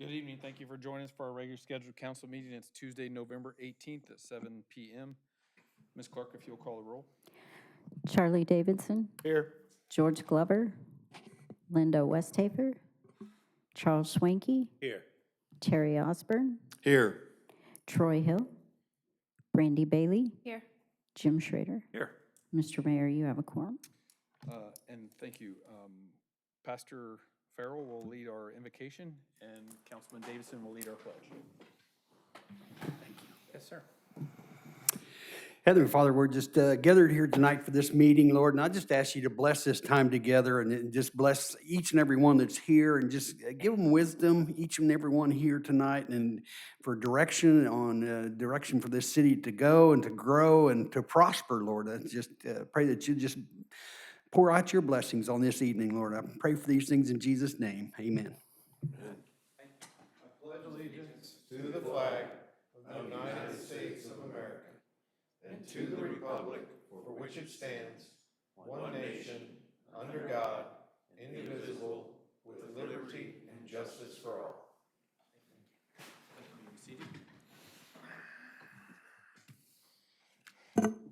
Good evening. Thank you for joining us for our regular scheduled council meeting. It's Tuesday, November 18th at 7 p.m. Ms. Clark, if you'll call the roll. Charlie Davidson, Here. George Glover, Linda Westhaver, Charles Schwenke, Here. Terry Osborne, Here. Troy Hill, Brandy Bailey, Here. Jim Schrader. Here. Mr. Mayor, you have a quorum. And thank you. Pastor Farrell will lead our invocation, and Councilman Davidson will lead our pledge. Thank you. Yes, sir. Heavenly Father, we're just gathered here tonight for this meeting, Lord, and I just ask you to bless this time together and just bless each and every one that's here and just give them wisdom, each and every one here tonight, and for direction on direction for this city to go and to grow and to prosper, Lord. I just pray that you just pour out your blessings on this evening, Lord. I pray for these things in Jesus' name. Amen. I pledge allegiance to the flag of the United States of America and to the republic for which it stands, one nation, under God, indivisible, with liberty and justice for all.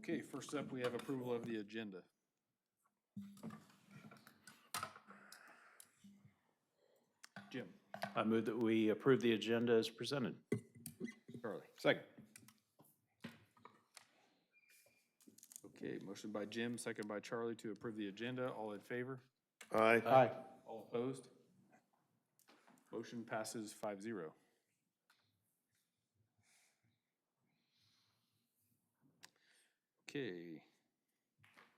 Okay, first up, we have approval of the agenda. Jim. I move that we approve the agenda as presented. Charlie. Second. Okay, motion by Jim, second by Charlie to approve the agenda. All in favor? Aye. All opposed? Motion passes 5-0. Okay.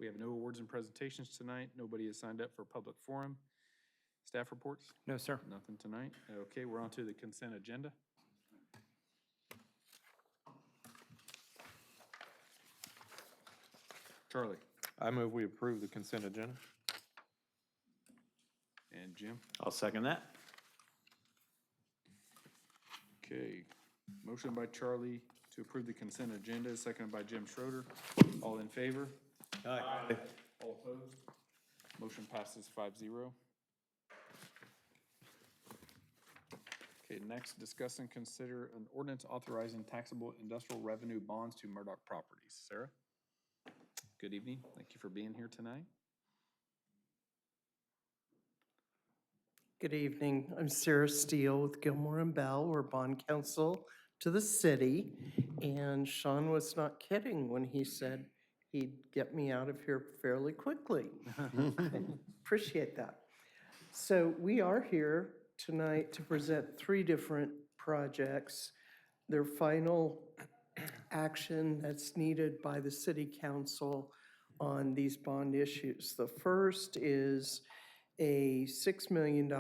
We have no awards and presentations tonight. Nobody has signed up for public forum. Staff reports? No, sir. Nothing tonight. Okay, we're on to the consent agenda. Charlie I move we approve the consent agenda. and Jim. I'll second that. Okay, motion by Charlie to approve the consent agenda, seconded by Jim Schroeder. All in favor? Aye. All opposed? Motion passes 5-0. Okay, next, discuss and consider an ordinance authorizing taxable industrial revenue bonds to Murdoch Properties. Sarah? Good evening. Thank you for being here tonight. Good evening. I'm Sarah Steele with Gilmore and Bell. We're bond counsel to the city. And Sean was not kidding when he said he'd get me out of here fairly quickly. Appreciate that. So we are here tonight to present 3 different projects. Their final action that's needed by the city council on these bond issues. The first is a $6 million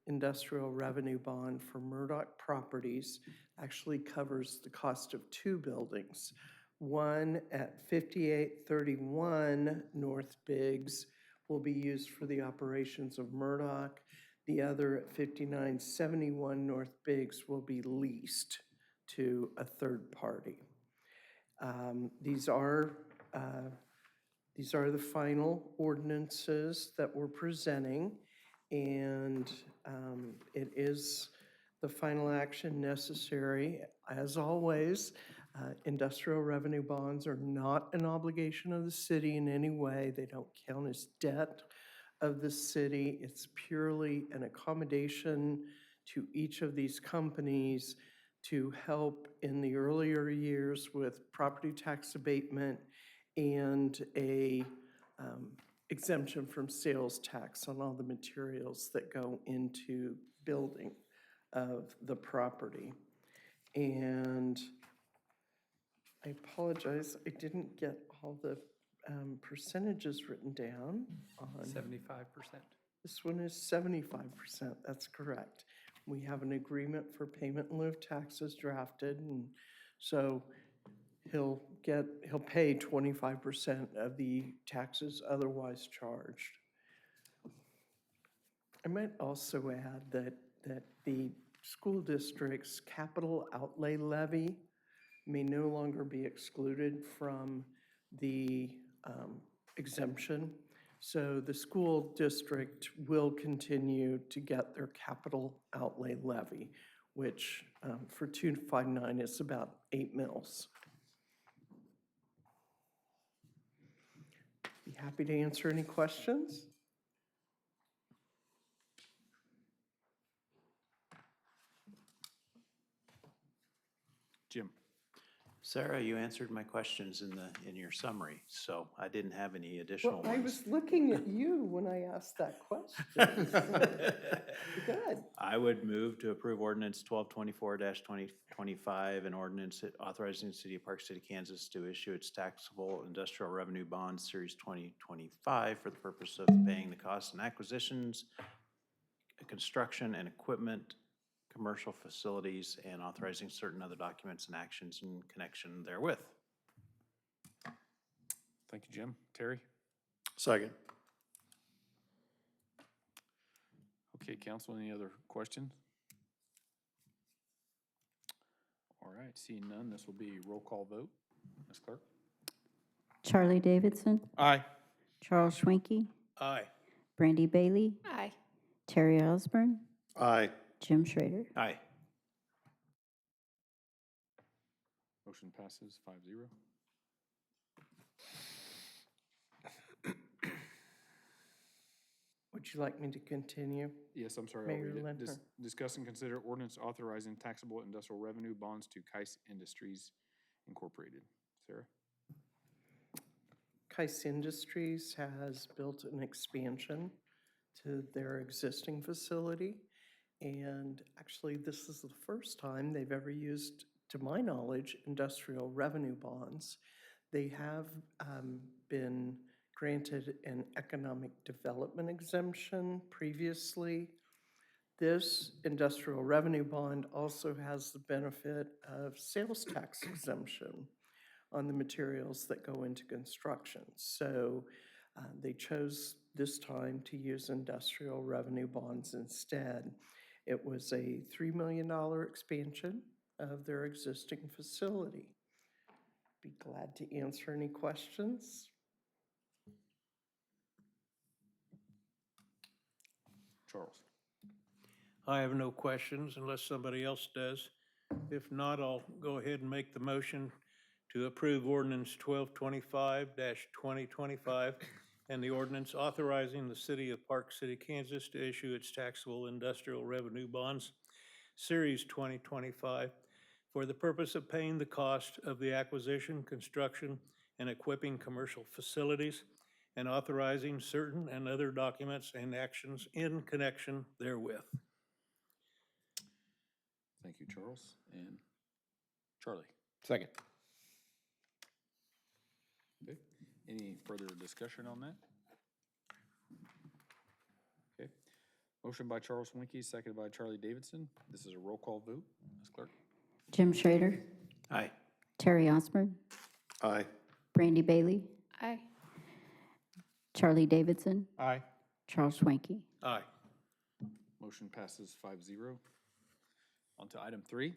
industrial revenue bond for Murdoch Properties. Actually covers the cost of 2 buildings. One at 5831 North Biggs will be used for the operations of Murdoch. The other at 5971 North Biggs will be leased to a third party. These are the final ordinances that we're presenting, and it is the final action necessary. As always, industrial revenue bonds are not an obligation of the city in any way. They don't count as debt of the city. It's purely an accommodation to each of these companies to help in the earlier years with property tax abatement and a exemption from sales tax on all the materials that go into building of the property. And I apologize, I didn't get all the percentages written down on. 75%. This one is 75%, that's correct. We have an agreement for payment in lieu of taxes drafted, and so he'll pay 25% of the taxes otherwise charged. I might also add that the school district's capital outlay levy may no longer be excluded from the exemption. So the school district will continue to get their capital outlay levy, which for 259 is about 8 mils. Be happy to answer any questions. Jim? Sarah, you answered my questions in your summary, so I didn't have any additional Well, I ones. was looking at you when I asked that question. so Good. I would move to approve ordinance 1224-2025, an ordinance authorizing the city of Park City, Kansas to issue its taxable industrial revenue bond series 2025 for the purpose of paying the costs and acquisitions, construction and equipment, commercial facilities, and authorizing certain other documents and actions in connection therewith. Thank you, Jim. Terry? Second. Okay, council, any other questions? All right, seeing none, this will be a roll call vote. Ms. Clerk? Charlie Davidson, Aye. Charles Schwenke, Aye. Brandy Bailey, Aye. Terry Osborne, Aye. Jim Schrader. Aye. Motion passes 5-0. Would you like me to continue? Yes, I'm sorry, I'll Mayor read it. Lindner. Discuss and consider ordinance authorizing taxable industrial revenue bonds to Kais Industries Incorporated. Sarah? Kais Industries has built an expansion to their existing facility. And actually, this is the first time they've ever used, to my knowledge, industrial revenue bonds. They have been granted an economic development exemption previously. This industrial revenue bond also has the benefit of sales tax exemption on the materials that go into construction. So they chose this time to use industrial revenue bonds instead. It was a $3 million expansion of their existing facility. Be glad to answer any questions. Charles? I have no questions unless somebody else does. If not, I'll go ahead and make the motion to approve ordinance 1225-2025 and the ordinance authorizing the city of Park City, Kansas to issue its taxable industrial revenue bonds, Series 2025, for the purpose of paying the cost of the acquisition, construction, and equipping commercial facilities, and authorizing certain and other documents and actions in connection therewith. Thank you, Charles. And Charlie? Second. Okay. Any further discussion on that? Okay. Motion by Charles Winkie, seconded by Charlie Davidson. This is a roll call vote. Ms. Clerk? Jim Schrader, Aye. Terry Osborne, Aye. Brandy Bailey, Aye. Charlie Davidson, Aye. Charles Schwenke. Aye. Motion passes 5-0. On to item 3.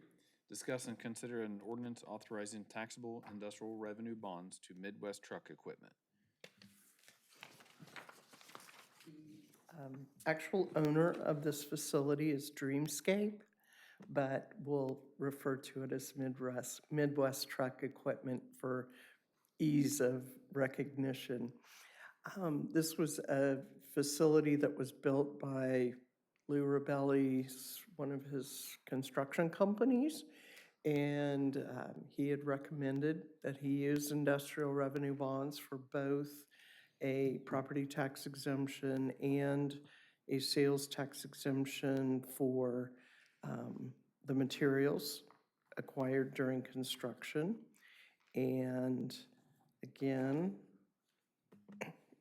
Discuss and consider an ordinance authorizing taxable industrial revenue bonds to Midwest Truck Equipment. Actual owner of this facility is Dreamscape, but we'll refer to it as Midwest Truck Equipment for ease of recognition. This was a facility that was built by Lou Rabelli's, one of his construction companies, and he had recommended that he use industrial revenue bonds for both a property tax exemption and a sales tax exemption for the materials acquired during construction. And again,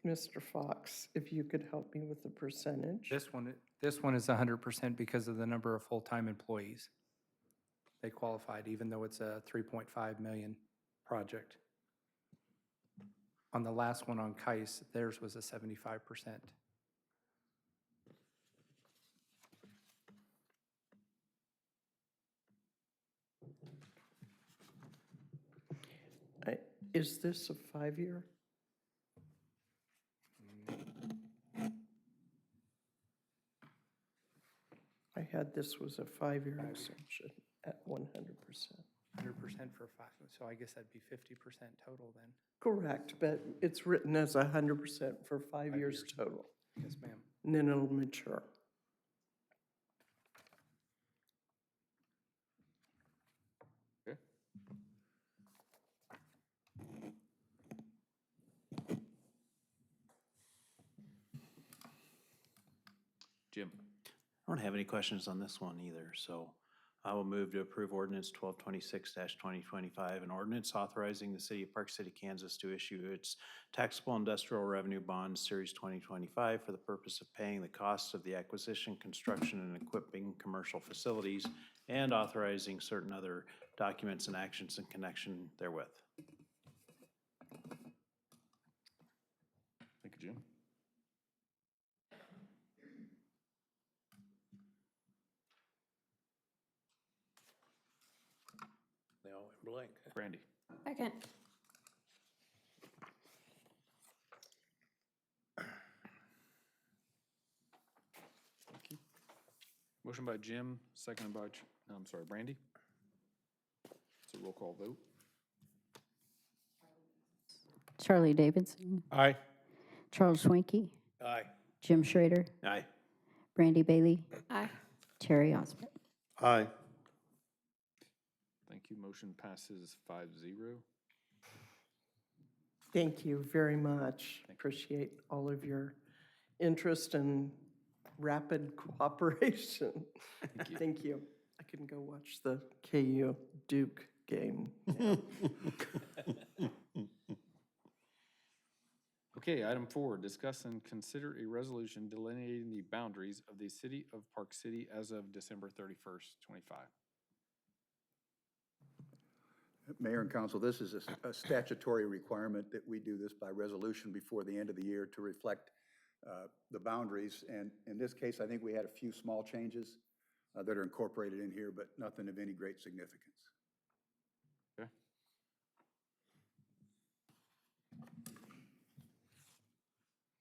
Mr. Fox, if you could help me with the percentage. This one is 100% because of the number of full-time employees. They qualified, even though it's a 3.5 million project. On the last one on Kais, theirs was a 75%. Is this a 5-year? I had this was a 5-year extension at 100%. 100% for 5, so I guess that'd be 50% total then. Correct, but it's written as 100% for 5 years years. total, Yes, ma'am. and then it'll mature. Okay. Jim? I don't have any questions on this one either, so I will move to approve ordinance 1226-2025, an ordinance authorizing the city of Park City, Kansas to issue its taxable industrial revenue bond, Series 2025, for the purpose of paying the costs of the acquisition, construction, and equipping commercial facilities, and authorizing certain other documents and actions in connection therewith. Thank you, Jim. They all went blank. Brandy? Second. Thank you. Motion by Jim, seconded by, I'm sorry, Brandy? It's a roll call vote. Charlie Davidson, Aye. Charles Schwenke, Aye. Jim Schrader, Aye. Brandy Bailey. Aye. Terry Osmond. Aye. Thank you. Motion passes 5-0. Thank you very much. Appreciate all of your interest and rapid cooperation. Thank you. Thank you. I can go watch the KU Duke game now. Okay, item 4, discuss and consider a resolution delineating the boundaries of the city of Park City as of December 31st, 25. Mayor and council, this is a statutory requirement that we do this by resolution before the end of the year to reflect the boundaries. And in this case, I think we had a few small changes that are incorporated in here, but nothing of any great significance. Okay.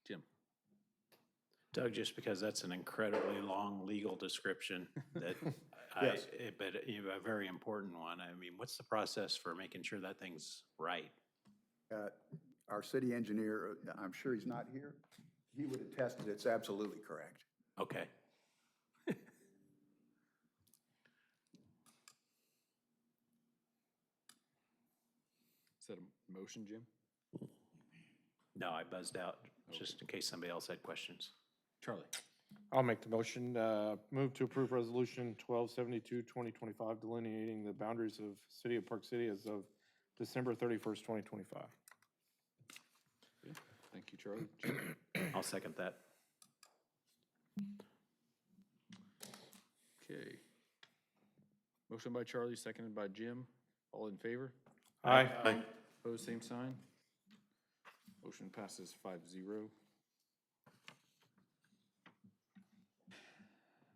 Jim? Doug, just because that's an incredibly long legal description that Yes. but you have a very important one. I mean, what's the process for making sure that thing's right? Our city engineer, I'm sure he's not here, he would attest that it's absolutely correct. Okay. Is that a motion, Jim? No, I buzzed out, just in case somebody else had questions. Charlie? I'll make the motion, move to approve resolution 1272, 2025, delineating the boundaries of city of Park City as of December 31st, 2025. Okay. Thank you, Charlie. Jim? I'll second that. Okay. Motion by Charlie, seconded by Jim. All in favor? Aye. Opposed, same sign. Motion passes 5-0.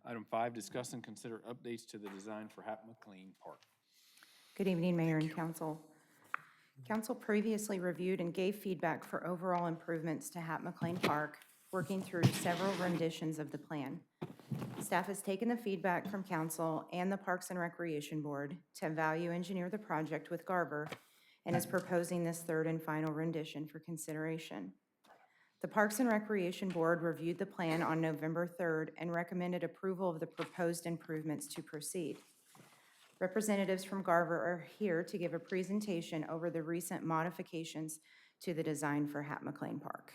Item 5, discuss and consider updates to the design for Hap McLean Park. Good evening, Mayor and Council. Council previously reviewed and gave feedback for overall improvements to Hap McLean Park, working through several renditions of the plan. Staff has taken the feedback from council and the Parks and Recreation Board to value engineer the project with Garver and is proposing this third and final rendition for consideration. The Parks and Recreation Board reviewed the plan on November 3rd and recommended approval of the proposed improvements to proceed. Representatives from Garver are here to give a presentation over the recent modifications to the design for Hap McLean Park.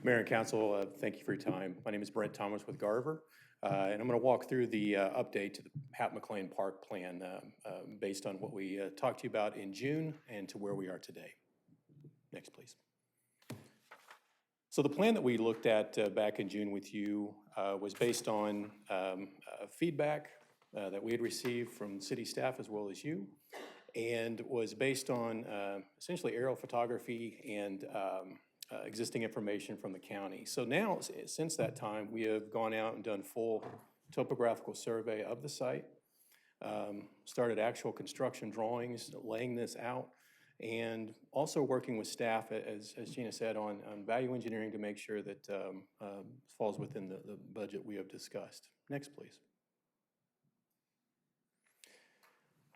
Mayor and council, thank you for your time. My name is Brent Thomas with Garver, and I'm going to walk through the update to the Hap McLean Park plan based on what we talked to you about in June and to where we are today. Next, please. So the plan that we looked at back in June with you was based on feedback that we had received from city staff as well as you, and was based on essentially aerial photography and existing information from the county. So now, since that time, we have gone out and done full topographical survey of the site, started actual construction drawings, laying this out, and also working with staff, as Gina said, on value engineering to make sure that falls within the budget we have discussed. Next, please.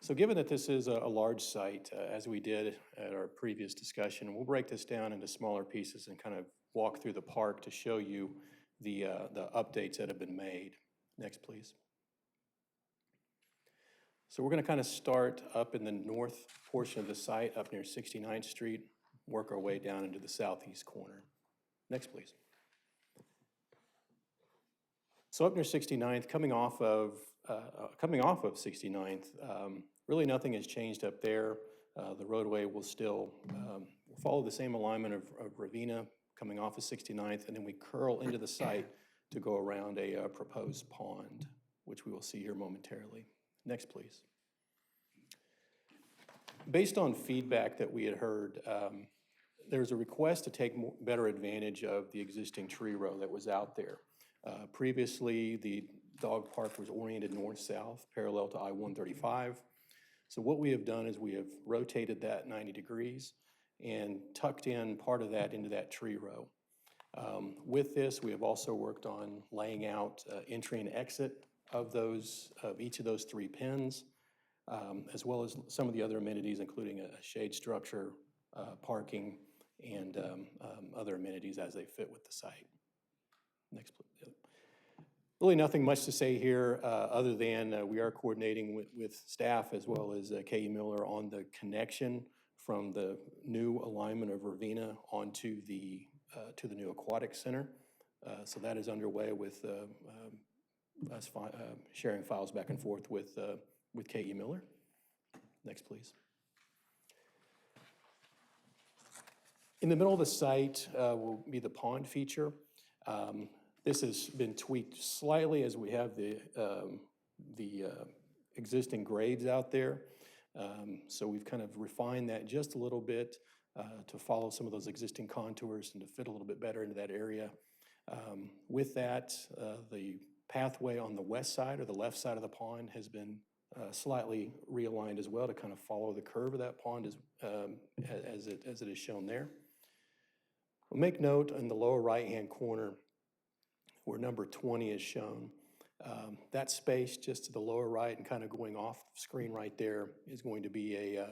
So given that this is a large site, as we did at our previous discussion, we'll break this down into smaller pieces and kind of walk through the park to show you the updates that have been made. Next, please. So we're going to kind of start up in the north portion of the site, up near 69th Street, work our way down into the southeast corner. Next, please. So up near 69th, coming off of 69th, really nothing has changed up there. The roadway will still follow the same alignment of Ravina coming off of 69th, and then we curl into the site to go around a proposed pond, which we will see here momentarily. Next, please. Based on feedback that we had heard, there's a request to take better advantage of the existing tree row that was out there. Previously, the dog park was oriented north-south, parallel to I-135. So what we have done is we have rotated that 90 degrees and tucked in part of that into that tree row. With this, we have also worked on laying out entry and exit of each of those 3 pins, as well as some of the other amenities, including a shade structure, parking, and other amenities as they fit with the site. Next, please. Really nothing much to say here other than we are coordinating with staff as well as K.E. Miller on the connection from the new alignment of Ravina onto to the new aquatic center. So that is underway with us sharing files back and forth with K.E. Miller. Next, please. In the middle of the site will be the pond feature. This has been tweaked slightly as we have the existing grades out there. So we've kind of refined that just a little bit to follow some of those existing contours and to fit a little bit better into that area. With that, the pathway on the west side or the left side of the pond has been slightly realigned as well to kind of follow the curve of that pond as it is shown there. We'll make note in the lower right-hand corner where number 20 is shown. That space just to the lower right and kind of going off screen right there is going to be a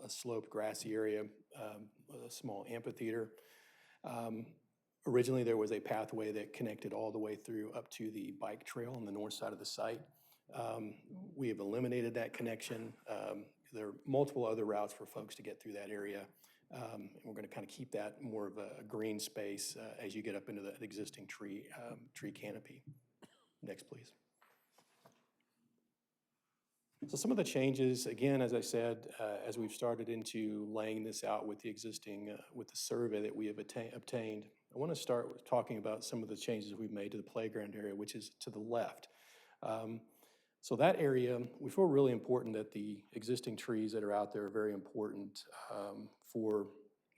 sloped grassy area, a small amphitheater. Originally, there was a pathway that connected all the way through up to the bike trail on the north side of the site. We have eliminated that connection. There are multiple other routes for folks to get through that area. And we're going to kind of keep that more of a green space as you get up into the existing tree canopy. Next, please. So some of the changes, again, as I said, as we've started into laying this out with the existing, with the survey that we have obtained, I want to start with talking about some of the changes we've made to the playground area, which is to the left. So that area, we feel really important that the existing trees that are out there are very important for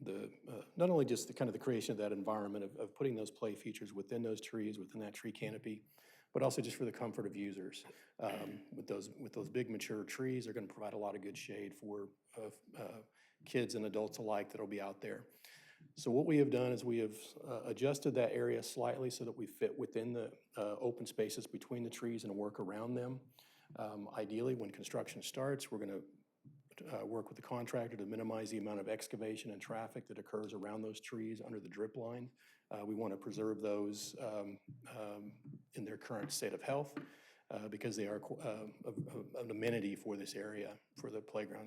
the, not only just the kind of the creation of that environment of putting those play features within those trees, within that tree canopy, but also just for the comfort of users. With those big mature trees, they're going to provide a lot of good shade for kids and adults alike that'll be out there. So what we have done is we have adjusted that area slightly so that we fit within the open spaces between the trees and work around them. Ideally, when construction starts, we're going to work with the contractor to minimize the amount of excavation and traffic that occurs around those trees under the drip line. We want to preserve those in their current state of health because they are an amenity for this area, for the playground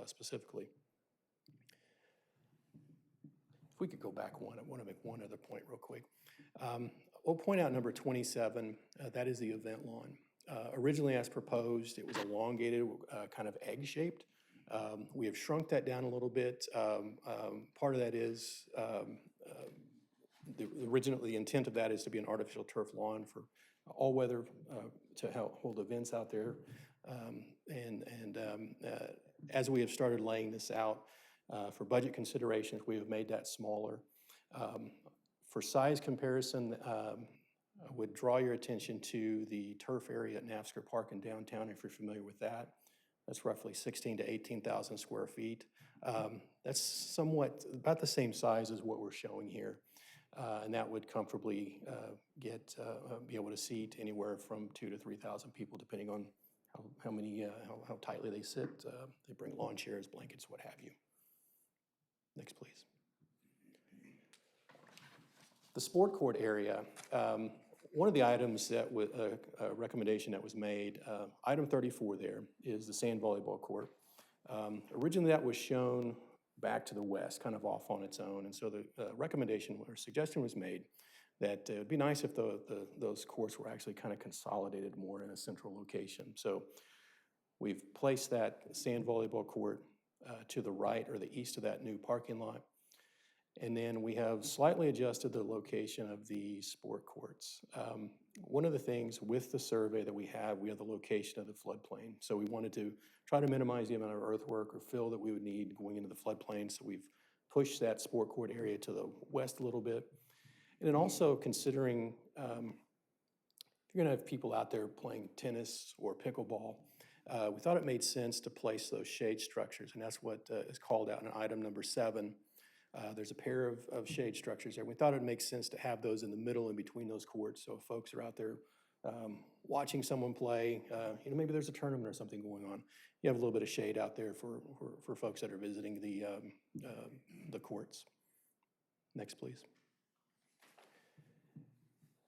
specifically. If we could go back one, I want to make one other point real quick. We'll point out number 27, that is the event lawn. Originally as proposed, it was elongated, kind of egg-shaped. We have shrunk that down a little bit. Part of that is, the intent of that is to be an artificial turf lawn for all weather to help hold events out there. As we have started laying this out, for budget considerations, we have made that smaller. For size comparison, I would draw your attention to the turf area at Nafsker Park in downtown, if you're familiar with that. That's roughly 16 to 18,000 square feet. That's somewhat, about the same size as what we're showing here. And that would comfortably be able to seat anywhere from 2,000 to 3,000 people, depending on how tightly they sit. They bring lawn chairs, blankets, what have you. Next, please. The sport court area, one of the items that was, a recommendation that was made, item 34 there, is the sand volleyball court. Originally, that was shown back to the west, kind of off on its own, and so the recommendation or suggestion was made that it would be nice if those courts were actually kind of consolidated more in a central location. So we've placed that sand volleyball court to the right or the east of that new parking lot. And then we have slightly adjusted the location of the sport courts. One of the things with the survey that we have the location of the floodplain. So we wanted to try to minimize the amount of earthwork or fill that we would need going into the floodplain. So we've pushed that sport court area to the west a little bit. And then also considering if you're gonna have people out there playing tennis or pickleball, we thought it made sense to place those shade structures, and that's what is called out in item number 7. There's a pair of shade structures there. We thought it would make sense to have those in the middle in between those courts, so if folks are out there watching someone play, maybe there's a tournament or something going on, you have a little bit of shade out there for folks that are visiting the courts. Next, please.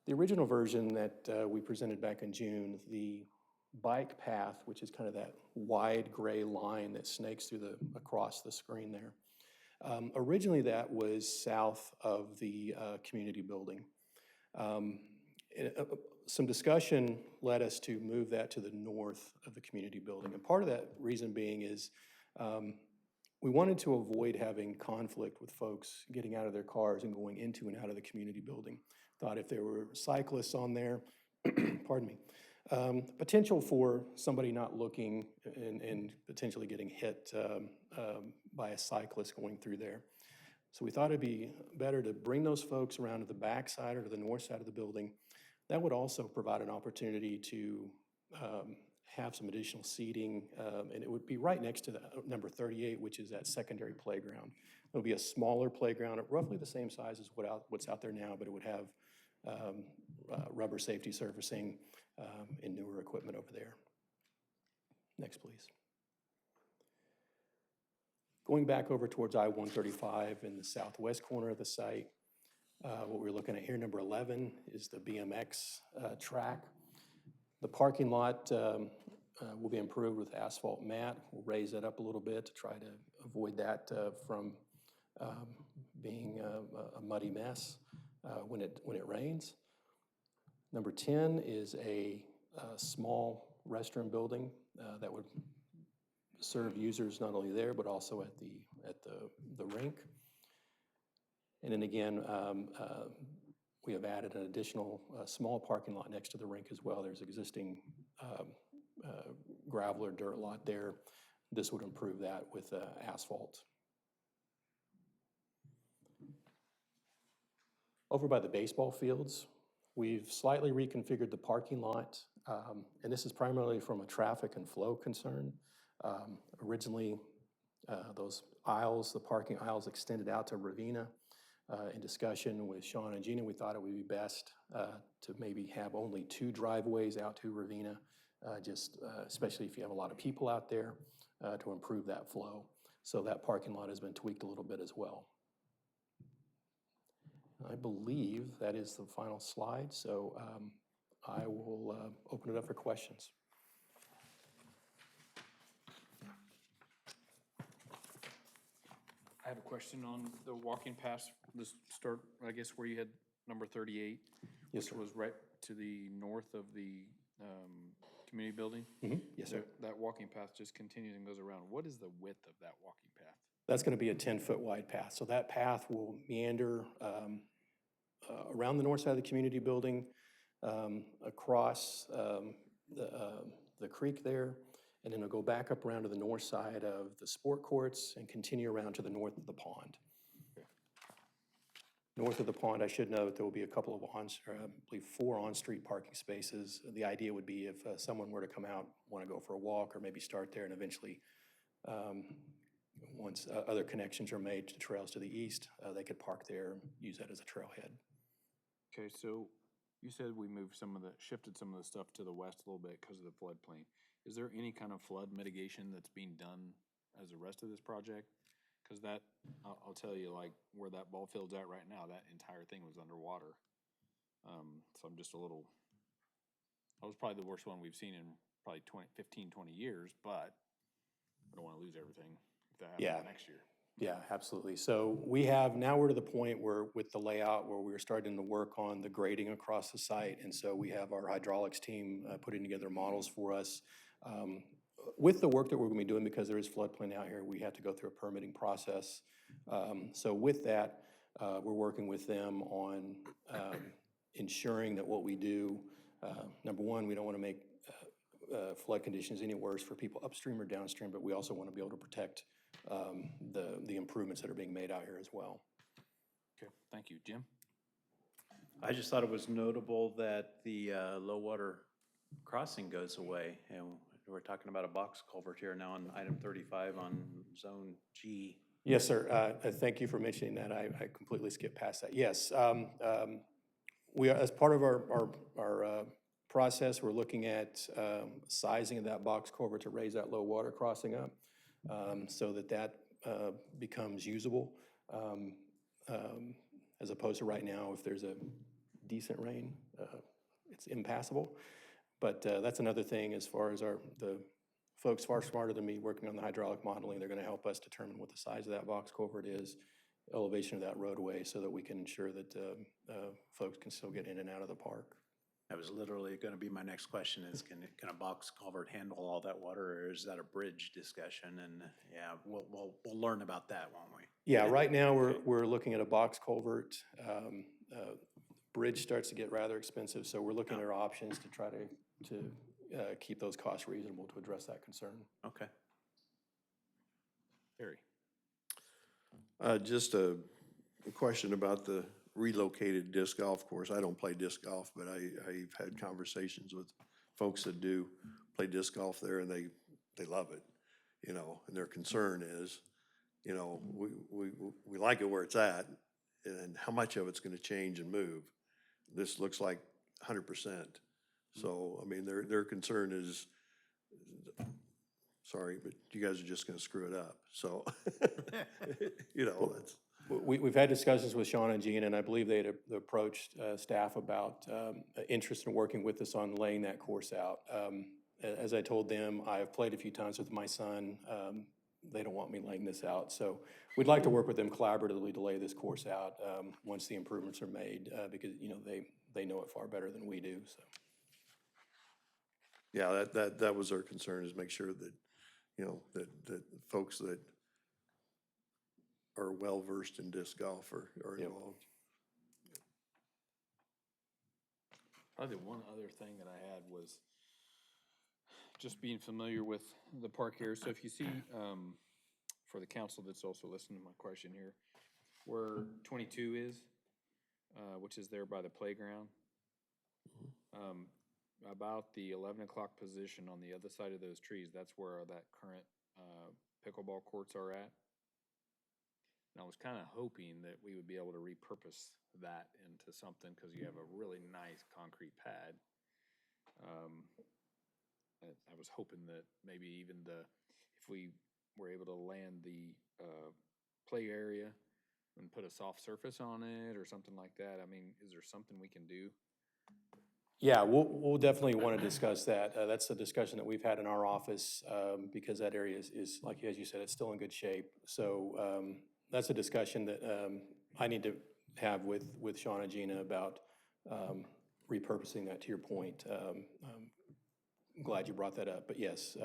The original version that we presented back in June, the bike path, which is kind of that wide gray line that snakes across the screen there. Originally, that was south of the community building. Some discussion led us to move that to the north of the community building. And part of that reason being is we wanted to avoid having conflict with folks getting out of their cars and going into and out of the community building. Thought if there were cyclists on there, pardon me, potential for somebody not looking and potentially getting hit by a cyclist going through there. So we thought it'd be better to bring those folks around to the back side or to the north side of the building. That would also provide an opportunity to have some additional seating, and it would be right next to the number 38, which is that secondary playground. It'll be a smaller playground, roughly the same size as what's out there now, but it would have rubber safety surfacing and newer equipment over there. Next, please. Going back over towards I-135 in the southwest corner of the site, what we're looking at here, number 11, is the BMX track. The parking lot will be improved with asphalt mat. We'll raise that up a little bit to try to avoid that from being a muddy mess when it rains. Number 10 is a small restroom building that would serve users not only there but also at the rink. And then again, we have added an additional small parking lot next to the rink as well. There's existing gravel or dirt lot there. This would improve that with asphalt. Over by the baseball fields, we've slightly reconfigured the parking lot, and this is primarily from a traffic and flow concern. Originally, those aisles, the parking aisles extended out to Ravenna. In discussion with Sean and Gina, we thought it would be best to maybe have only 2 driveways out to Ravenna, especially if you have a lot of people out there, to improve that flow. So that parking lot has been tweaked a little bit as well. I believe that is the final slide, so I will open it up for questions. I have a question on the walking paths, this start, I guess, where you had number 38. Yes, sir. Which was right to the north of the community building. Yes, sir. That walking path just continues and goes around. What is the width of that walking path? That's going to be a 10-foot wide path. So that path will meander around the north side of the community building, across the creek there, and then it'll go back up around to the north side of the sport courts and continue around to the north of the pond. North of the pond, I should note, there will be a couple of I believe 4 on-street parking spaces. The idea would be if someone were to come out, want to go for a walk, or maybe start there and eventually, once other connections are made to trails to the east, they could park there and use that as a trailhead. Okay, so you said we shifted some of the stuff to the west a little bit because of the floodplain. Is there any kind of flood mitigation that's being done as the rest of this project? Because that, I'll tell you, like, where that ball field's at right now, that entire thing was underwater. So I'm just a little, that was probably the worst one we've seen in probably 15, 20 years, but I don't want to lose everything if that happens next year. Yeah, absolutely. So now we're to the point where with the layout where we're starting to work on the grading across the site. And so we have our hydraulics team putting together models for us. With the work that we're going to be doing, because there is floodplain out here, we have to go through a permitting process. So with that, we're working with them on ensuring that what we do, number one, we don't want to make flood conditions any worse for people upstream or downstream, but we also want to be able to protect the improvements that are being made out here as well. Okay, thank you. Jim? I just thought it was notable that the low water crossing goes away, and we're talking about a box culvert here now on item 35 on Zone G. Yes, sir. Thank you for mentioning that. I completely skipped past that. Yes, we are, as part of our process, we're looking at sizing of that box culvert to raise that low water crossing up so that becomes usable, as opposed to right now, if there's a decent rain, it's impassable. But that's another thing as far as the folks far smarter than me working on the hydraulic modeling. They're going to help us determine what the size of that box culvert is, elevation of that roadway, so that we can ensure that folks can still get in and out of the park. That was literally going to be my next question is, can a box culvert handle all that water, or is that a bridge discussion? And yeah, we'll learn about that, won't we? Yeah, right now we're looking at a box culvert. Bridge starts to get rather expensive, so we're looking at our options to try to keep those costs reasonable to address that concern. Okay. Harry? Just a question about the relocated disc golf course. I don't play disc golf, but I've had conversations with folks that do play disc golf there, and they love it, you know, and their concern is, you know, we like it where it's at, and how much of it's going to change and move. This looks like 100%. So, I mean, their concern is, sorry, but you guys are just going to screw it up. So, you know, that's. We've had discussions with Sean and Gina, and I believe they had approached staff about interest in working with us on laying that course out. As I told them, I've played a few times with my son. They don't want me laying this out. So we'd like to work with them collaboratively to lay this course out once the improvements are made, because, you know, they know it far better than we do, so. Yeah, that was our concern, is make sure that, you know, that folks that are well-versed in disc golf are involved. Probably the one other thing that I had was just being familiar with the park here. So if you see, for the council that's also listening to my question here, where 22 is, which is there by the playground, about the 11 o'clock position on the other side of those trees, that's where that current pickleball courts are at. And I was kind of hoping that we would be able to repurpose that into something, because you have a really nice concrete pad. I was hoping that maybe even if we were able to land the play area and put a soft surface on it or something like that. I mean, is there something we can do? Yeah, we'll definitely want to discuss that. That's a discussion that we've had in our office, because that area is, like, as you said, it's still in good shape. So that's a discussion that I need to have with Sean and Gina about repurposing that, to your point. I'm glad you brought that up, but yes,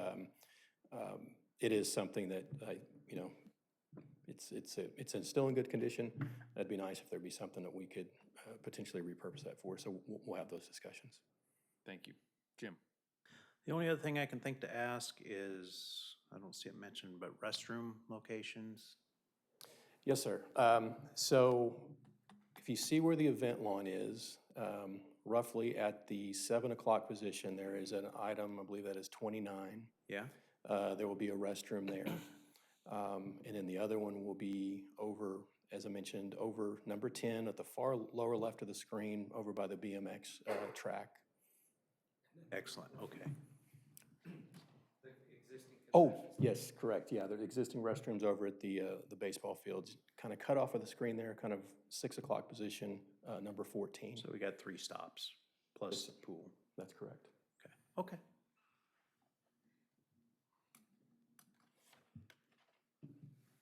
it is something that you know, it's still in good condition. That'd be nice if there'd be something that we could potentially repurpose that for. So we'll have those discussions. Thank you. Jim? The only other thing I can think to ask is, I don't see it mentioned, but restroom locations. Yes, sir. So if you see where the event lawn is, roughly at the 7 o'clock position, there is an item, I believe that is 29. Yeah? There will be a restroom there. And then the other one will be over, as I mentioned, over number 10 at the far lower left of the screen, over by the BMX track. Excellent, okay. Oh, yes, correct, yeah, there's existing restrooms over at the baseball fields, kind of cut off of the screen there, kind of 6 o'clock position, number 14. So we got 3 stops, plus the pool. That's correct. Okay.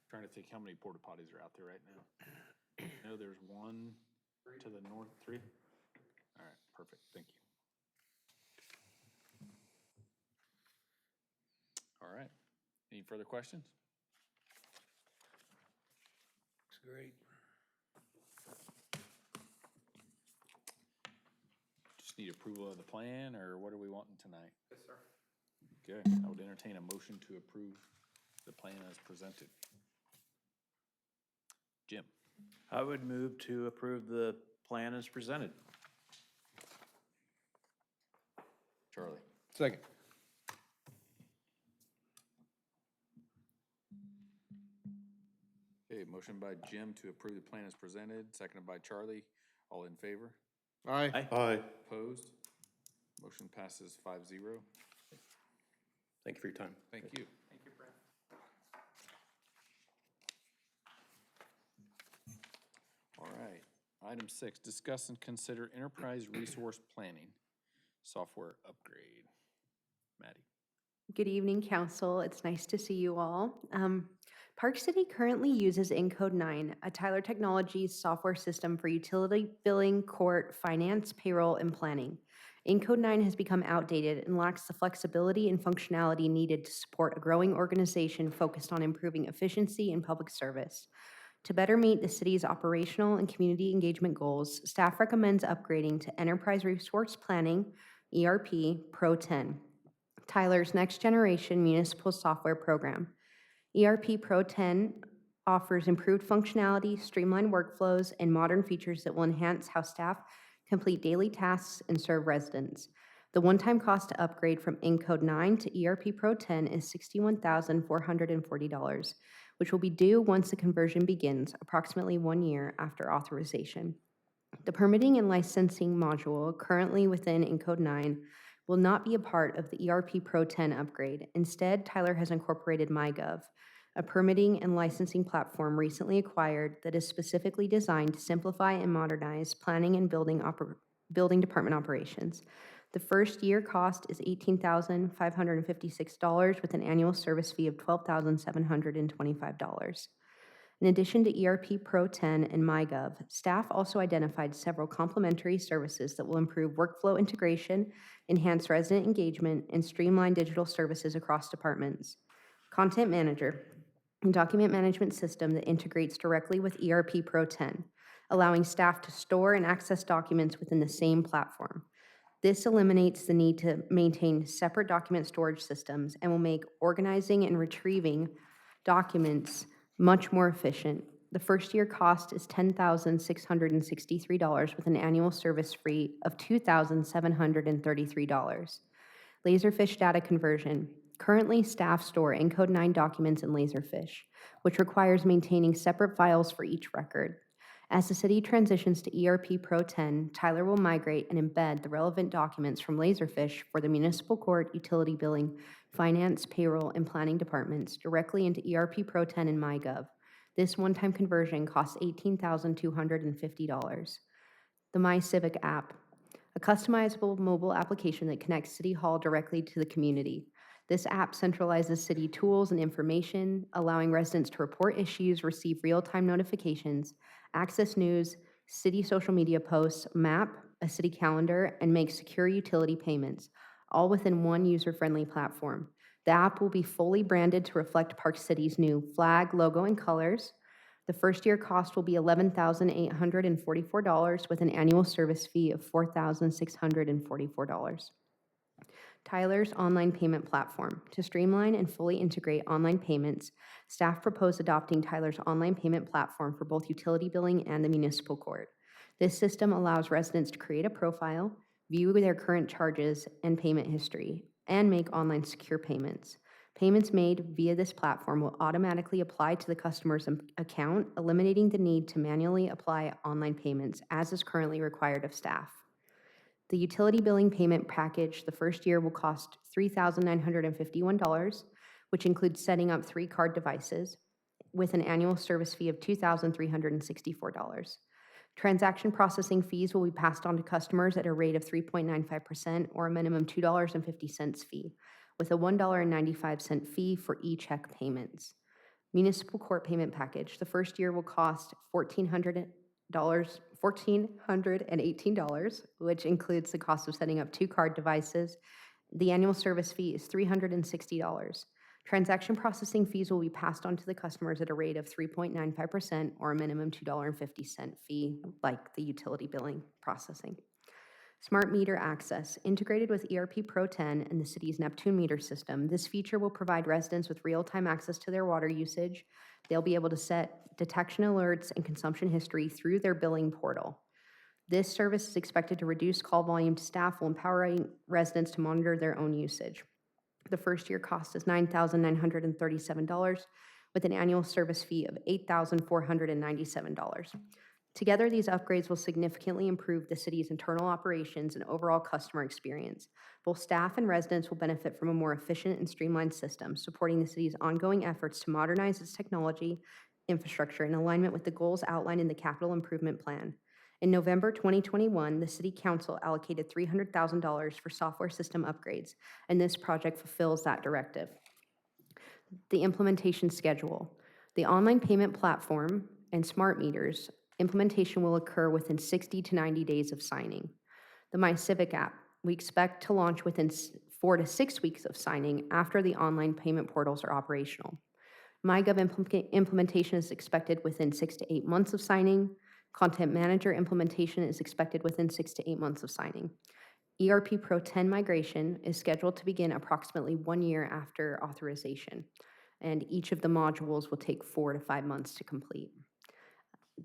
Trying to think how many porta potties are out there right now. I know there's one to the north, 3? All right, perfect, thank you. All right, any further questions? Looks great. Just need approval of the plan, or what are we wanting tonight? Yes, sir. Good, I would entertain a motion to approve the plan as presented. Jim? I would move to approve the plan as presented. Charlie? Second. Okay, motion by Jim to approve the plan as presented, seconded by Charlie. All in favor? Aye. Aye. Opposed? Motion passes 5-0. Thank you for your time. Thank you. Thank you, Brent. All right, item 6, discuss and consider enterprise resource planning software upgrade. Maddie? Good evening, council. It's nice to see you all. Park City currently uses Encode 9, a Tyler Technologies software system for utility billing, court, finance, payroll, and planning. Encode 9 has become outdated and lacks the flexibility and functionality needed to support a growing organization focused on improving efficiency and public service. To better meet the city's operational and community engagement goals, staff recommends upgrading to Enterprise Resource Planning, ERP, Pro 10, Tyler's next-generation municipal software program. ERP Pro 10 offers improved functionality, streamlined workflows, and modern features that will enhance how staff complete daily tasks and serve residents. The one-time cost to upgrade from Encode 9 to ERP Pro 10 is $61,440, which will be due once the conversion begins, approximately 1 year after authorization. The permitting and licensing module currently within Encode 9 will not be a part of the ERP Pro 10 upgrade. Instead, Tyler has incorporated MyGov, a permitting and licensing platform recently acquired that is specifically designed to simplify and modernize planning and building department operations. The first year cost is $18,556 with an annual service fee of $12,725. In addition to ERP Pro 10 and MyGov, staff also identified several complementary services that will improve workflow integration, enhance resident engagement, and streamline digital services across departments. Content Manager, a document management system that integrates directly with ERP Pro 10, allowing staff to store and access documents within the same platform. This eliminates the need to maintain separate document storage systems and will make organizing and retrieving documents much more efficient. The first year cost is $10,663 with an annual service fee of $2,733. Laserfish data conversion. Currently, staff store Encode 9 documents in Laserfish, which requires maintaining separate files for each record. As the city transitions to ERP Pro 10, Tyler will migrate and embed the relevant documents from Laserfish for the municipal court, utility billing, finance, payroll, and planning departments directly into ERP Pro 10 and MyGov. This one-time conversion costs $18,250. The MyCivic app, a customizable mobile application that connects City Hall directly to the community. This app centralizes city tools and information, allowing residents to report issues, receive real-time notifications, access news, city social media posts, map a city calendar, and make secure utility payments, all within one user-friendly platform. The app will be fully branded to reflect Park City's new flag, logo, and colors. The first year cost will be $11,844 with an annual service fee of $4,644. Tyler's online payment platform. To streamline and fully integrate online payments, staff propose adopting Tyler's online payment platform for both utility billing and the municipal court. This system allows residents to create a profile, view their current charges and payment history, and make online secure payments. Payments made via this platform will automatically apply to the customer's account, eliminating the need to manually apply online payments as is currently required of staff. The utility billing payment package, the first year will cost $3,951, which includes setting up 3 card devices with an annual service fee of $2,364. Transaction processing fees will be passed on to customers at a rate of 3.95% or a minimum $2.50 fee, with a $1.95 fee for e-check payments. Municipal court payment package, the first year will cost $1,418, which includes the cost of setting up 2 card devices. The annual service fee is $360. Transaction processing fees will be passed on to the customers at a rate of 3.95% or a minimum $2.50 fee, like the utility billing processing. Smart meter access. Integrated with ERP Pro 10 and the city's Neptune meter system, this feature will provide residents with real-time access to their water usage. They'll be able to set detection alerts and consumption history through their billing portal. This service is expected to reduce call volume to staff while empowering residents to monitor their own usage. The first year cost is $9,937 with an annual service fee of $8,497. Together, these upgrades will significantly improve the city's internal operations and overall customer experience. Both staff and residents will benefit from a more efficient and streamlined system, supporting the city's ongoing efforts to modernize its technology infrastructure in alignment with the goals outlined in the Capital Improvement Plan. In November 2021, the City Council allocated $300,000 for software system upgrades, and this project fulfills that directive. The implementation schedule. The online payment platform and smart meters implementation will occur within 60 to 90 days of signing. The MyCivic app, we expect to launch within 4 to 6 weeks of signing after the online payment portals are operational. MyGov implementation is expected within 6 to 8 months of signing. Content Manager implementation is expected within 6 to 8 months of signing. ERP Pro 10 migration is scheduled to begin approximately 1 year after authorization, and each of the modules will take 4 to 5 months to complete.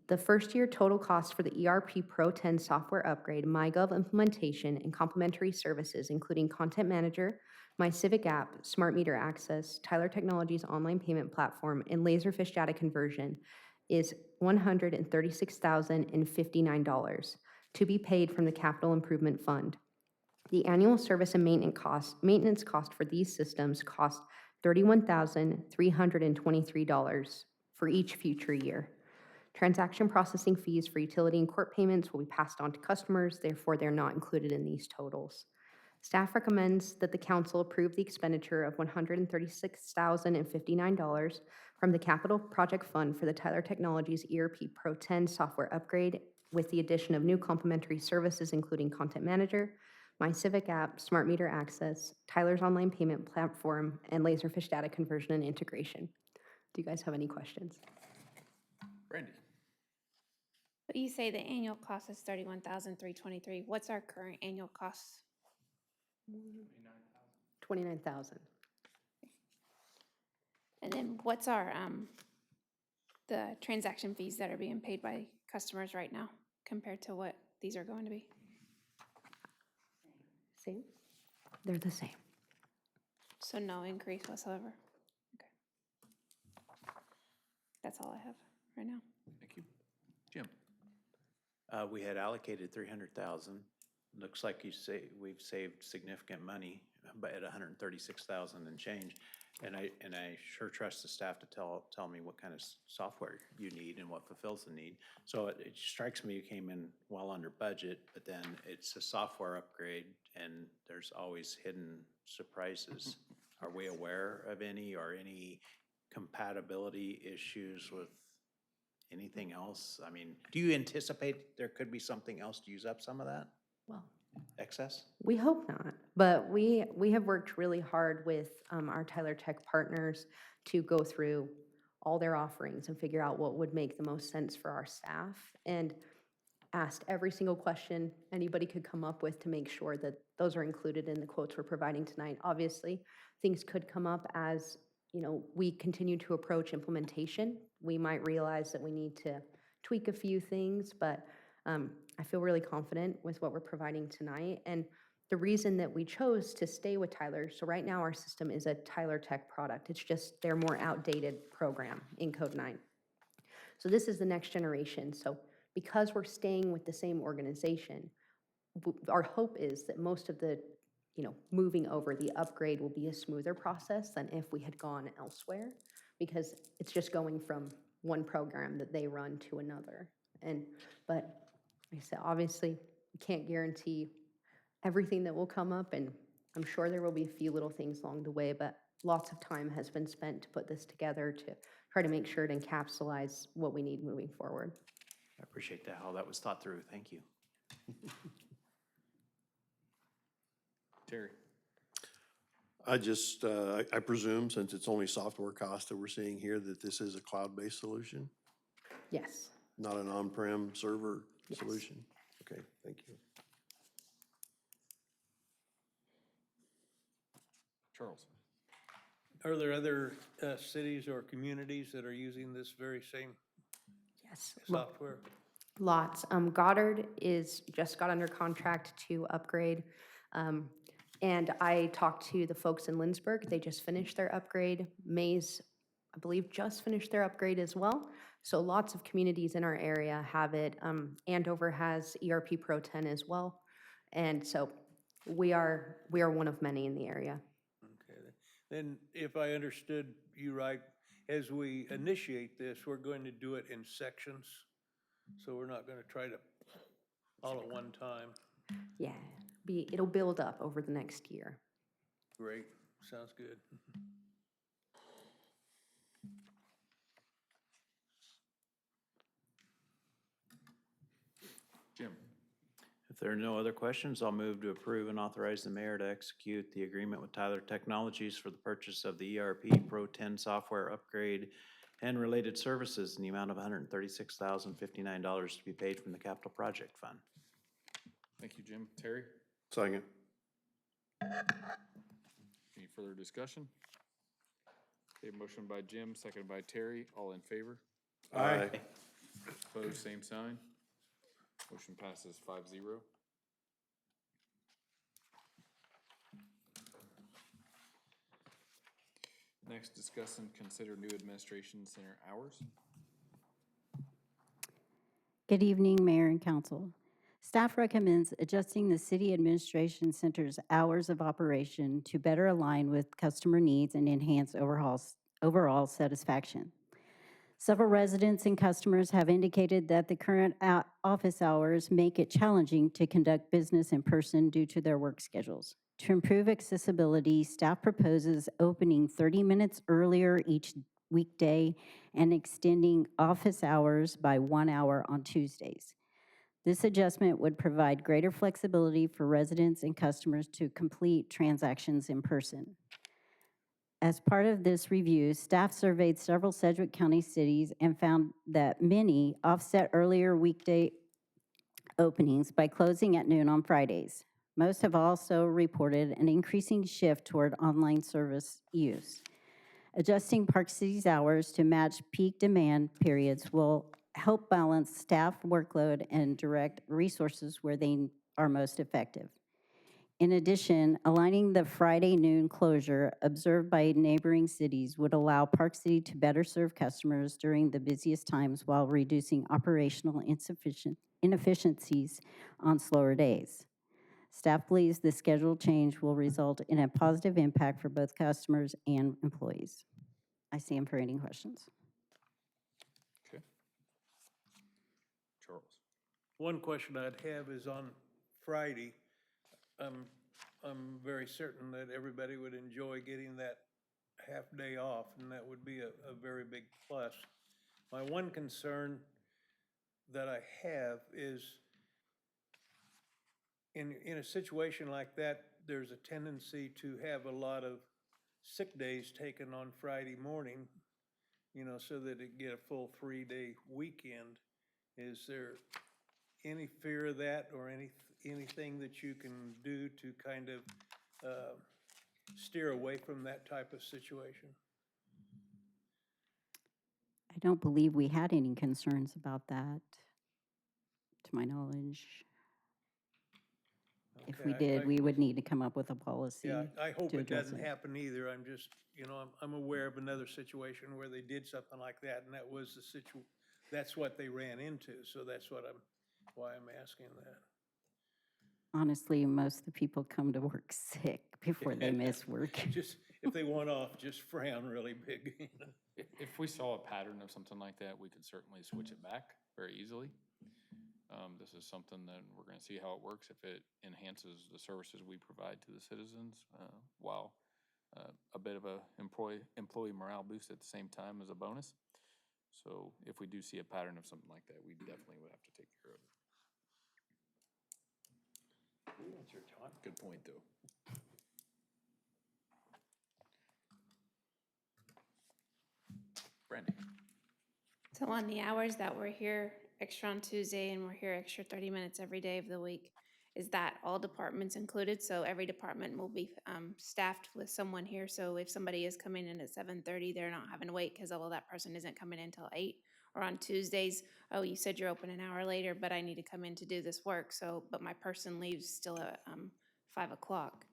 The first year total cost for the ERP Pro 10 software upgrade, MyGov implementation, and complementary services, including Content Manager, MyCivic app, Smart Meter Access, Tyler Technologies online payment platform, and Laserfish data conversion, is $136,059 to be paid from the Capital Improvement Fund. The annual service and maintenance cost for these systems cost $31,323 for each future year. Transaction processing fees for utility and court payments will be passed on to customers, therefore they're not included in these totals. Staff recommends that the council approve the expenditure of $136,059 from the Capital Project Fund for the Tyler Technologies ERP Pro 10 software upgrade with the addition of new complementary services including Content Manager, MyCivic app, Smart Meter Access, Tyler's online payment platform, and Laserfish data conversion and integration. Do you guys have any questions? Brandy? But you say the annual cost is $31,323. What's our current annual cost? $29,000. And then what's our the transaction fees that are being paid by customers right now compared to what these are going to be? Same? They're the same. So no increase whatsoever. Okay. That's all I have right now. Thank you. Jim? We had allocated 300,000. Looks like we've saved significant money, but at 136,000 and change. And I sure trust the staff to tell me what kind of software you need and what fulfills the need. So it strikes me you came in well under budget, but then it's a software upgrade and there's always hidden surprises. Are we aware of any or any compatibility issues with anything else? I mean, do you anticipate there could be something else to use up some of that Well, excess? we hope not, but we have worked really hard with our Tyler Tech partners to go through all their offerings and figure out what would make the most sense for our staff, and asked every single question anybody could come up with to make sure that those are included in the quotes we're providing tonight. Obviously, things could come up as, you know, we continue to approach implementation. We might realize that we need to tweak a few things, but I feel really confident with what we're providing tonight. And the reason that we chose to stay with Tyler, so right now our system is a Tyler Tech product. It's just their more outdated program in Code 9. So this is the next generation. So because we're staying with the same organization, our hope is that most of the, moving over, the upgrade will be a smoother process than if we had gone elsewhere, because it's just going from one program that they run to another. But like I said, obviously, we can't guarantee everything that will come up, and I'm sure there will be a few little things along the way, but lots of time has been spent to put this together to try to make sure it encapsulates what we need moving forward. I appreciate that, how that was thought through. Thank you. Terry? I presume, since it's only software cost that we're seeing here, that this is a cloud-based solution, Yes. not an on-prem server Yes. solution? Okay, thank you. Charles? Are there other cities or communities that are using this very same Yes. software? Lots. Goddard just got under contract to upgrade. And I talked to the folks in Lindsberg. They just finished their upgrade. Mays, I believe, just finished their upgrade as well. So lots of communities in our area have it. Andover has ERP Pro 10 as well. And so we are one of many in the area. Okay, then if I understood you right, as we initiate this, we're going to do it in sections. So we're not going to try to all at one time. Yeah, it'll build up over the next year. Great, sounds good. Jim? If there are no other questions, I'll move to approve and authorize the mayor to execute the agreement with Tyler Technologies for the purchase of the ERP Pro 10 software upgrade and related services in the amount of $136,059 to be paid from the capital project fund. Thank you, Jim. Terry? Second. Any further discussion? Okay, motion by Jim, seconded by Terry. All in favor? Aye. Opposed, same sign. Motion passes 5-0. Next, discuss and consider new administration center hours. Good evening, Mayor and Council. Staff recommends adjusting the City Administration Center's hours of operation to better align with customer needs and enhance overall satisfaction. Several residents and customers have indicated that the current office hours make it challenging to conduct business in person due to their work schedules. To improve accessibility, staff proposes opening 30 minutes earlier each weekday and extending office hours by 1 hour on Tuesdays. This adjustment would provide greater flexibility for residents and customers to complete transactions in person. As part of this review, staff surveyed several Sedgwick County cities and found that many offset earlier weekday openings by closing at noon on Fridays. Most have also reported an increasing shift toward online service use. Adjusting Park City's hours to match peak demand periods will help balance staff workload and direct resources where they are most effective. In addition, aligning the Friday noon closure observed by neighboring cities would allow Park City to better serve customers during the busiest times while reducing operational inefficiencies on slower days. Staff believes the schedule change will result in a positive impact for both customers and employees. I stand for any questions. Okay. Charles? One question I'd have is on Friday. I'm very certain that everybody would enjoy getting that half day off, and that would be a very big plus. My one concern that I have is in a situation like that, there's a tendency to have a lot of sick days taken on Friday morning, so that it get a full 3-day weekend. Is there any fear of that, or anything that you can do to kind of steer away from that type of situation? I don't believe we had any concerns about that, to my knowledge. If we Okay, I- did, we would need to come up with a policy Yeah, I hope to it address doesn't it. happen either. I'm just, I'm aware of another situation where they did something like that, and that was that's what they ran into, so that's why I'm asking that. Honestly, most of the people come to work sick before they miss work. Just, if they want off, just frown really big. If we saw a pattern of something like that, we could certainly switch it back very easily. This is something that we're gonna see how it works, if it enhances the services we provide to the citizens, while a bit of a employee morale boost at the same time as a bonus. So if we do see a pattern of something like that, we definitely would have to take care of it. Good point, though. Brandy? So on the hours that we're here extra on Tuesday and we're here extra 30 minutes every day of the week, is that all departments included? So every department will be staffed with someone here. So if somebody is coming in at 7:30, they're not having to wait because that person isn't coming in until 8. Or on Tuesdays, oh, you said you're open an hour later, but I need to come in to do this work. So, but my person leaves still at 5 o'clock.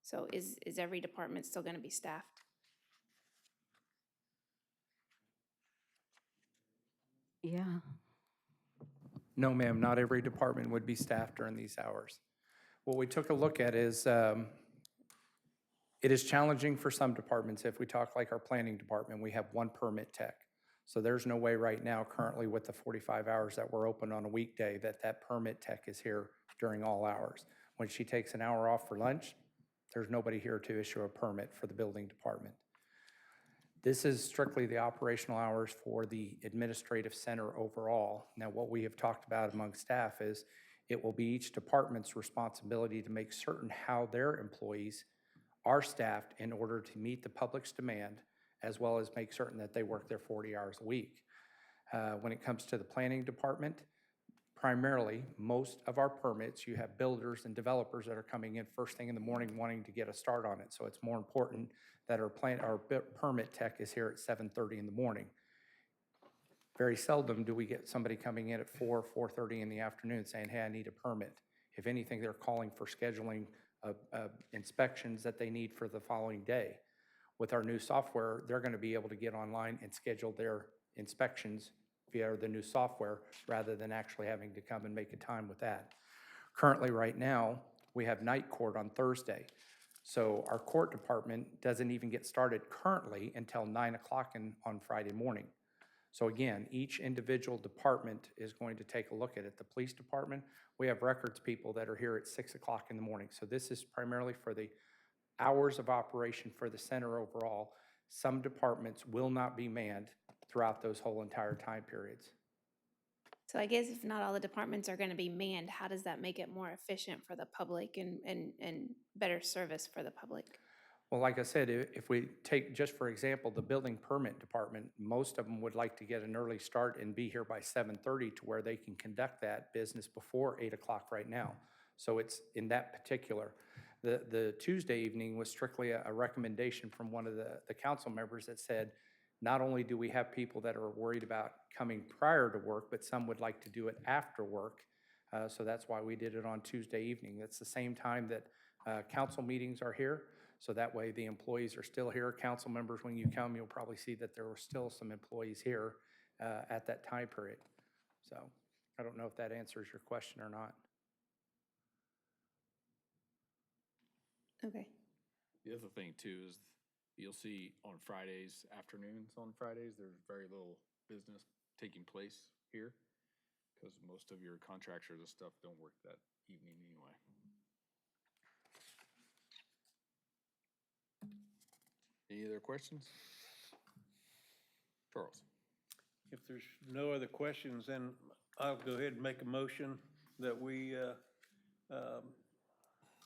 So is every department still going to be staffed? Yeah. No, ma'am, not every department would be staffed during these hours. What we took a look at is, it is challenging for some departments. If we talk like our planning department, we have one permit tech. So there's no way right now, currently with the 45 hours that we're open on a weekday, that permit tech is here during all hours. When she takes an hour off for lunch, there's nobody here to issue a permit for the building department. This is strictly the operational hours for the administrative center overall. Now, what we have talked about among staff is it will be each department's responsibility to make certain how their employees are staffed in order to meet the public's demand, as well as make certain that they work their 40 hours a week. When it comes to the planning department, primarily, most of our permits, you have builders and developers that are coming in first thing in the morning wanting to get a start on it. So it's more important that our permit tech is here at 7:30 in the morning. Very seldom do we get somebody coming in at 4:30 in the afternoon saying, hey, I need a permit. If anything, they're calling for scheduling inspections that they need for the following day. With our new software, they're going to be able to get online and schedule their inspections via the new software rather than actually having to come and make a time with that. Currently, right now, we have night court on Thursday. So our court department doesn't even get started currently until 9 o'clock on Friday morning. So again, each individual department is going to take a look at it. The police department, we have records people that are here at 6 o'clock in the morning. So this is primarily for the hours of operation for the center overall. Some departments will not be manned throughout those whole entire time periods. So I guess if not all the departments are going to be manned, how does that make it more efficient for the public and better service for the public? Well, like I said, if we take, just for example, the building permit department, most of them would like to get an early start and be here by 7:30 to where they can conduct that business before 8 o'clock right now. So it's in that particular. The Tuesday evening was strictly a recommendation from one of the council members that said, not only do we have people that are worried about coming prior to work, but some would like to do it after work. So that's why we did it on Tuesday evening. That's the same time that council meetings are here. So that way the employees are still here. Council members, when you come, you'll probably see that there were still some employees here at that time period. So I don't know if that answers your question or not. Okay. The other thing too is you'll see on Fridays, afternoons on Fridays, there's very little business taking place here because most of your contractors and stuff don't work that evening anyway. Any other questions? Charles? If there's no other questions, then I'll go ahead and make a motion that we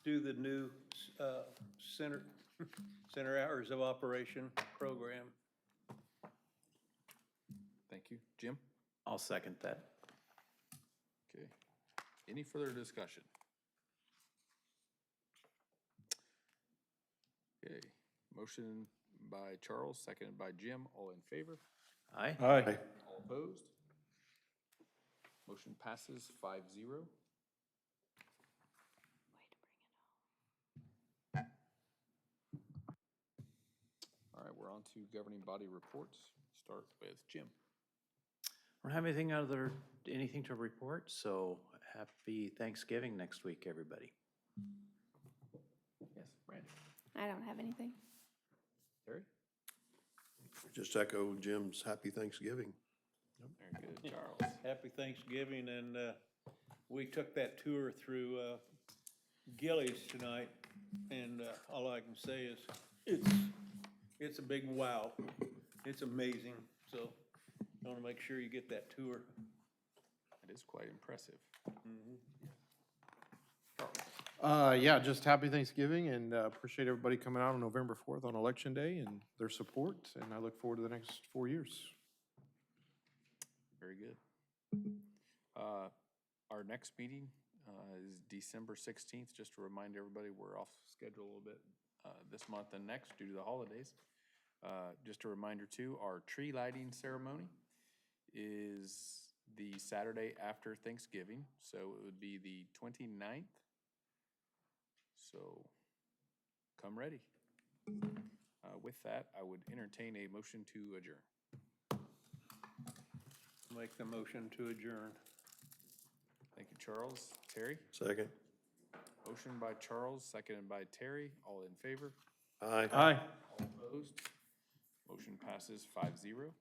do the new center hours of operation program. Thank you. Jim? I'll second that. Okay. Any further discussion? Okay. Motion by Charles, seconded by Jim. All in favor? Aye. Aye. All opposed? Motion passes 5-0. All right, we're on to governing body reports. Start with Jim. I don't have anything to report, so happy Thanksgiving next week, everybody. Yes, Brandon. I don't have anything. Terry? Just echo Jim's happy Thanksgiving. Very good. Charles? Happy Thanksgiving, and we took that tour through Gillies tonight, and all I can say is, it's a big wow. It's amazing, so I want to make sure you get that tour. It is quite impressive. Yeah, just happy Thanksgiving and appreciate everybody coming out on November 4th on Election Day and their support. And I look forward to the next 4 years. Very good. Our next meeting is December 16th. Just to remind everybody, we're off schedule a little bit this month and next due to the holidays. Just a reminder too, our tree lighting ceremony is the Saturday after Thanksgiving, so it would be the 29th. So come ready. With that, I would entertain a motion to adjourn. Make the motion to adjourn. Thank you, Charles. Terry? Second. Motion by Charles, seconded by Terry. All in favor? Aye. Aye. All opposed? Motion passes 5-0.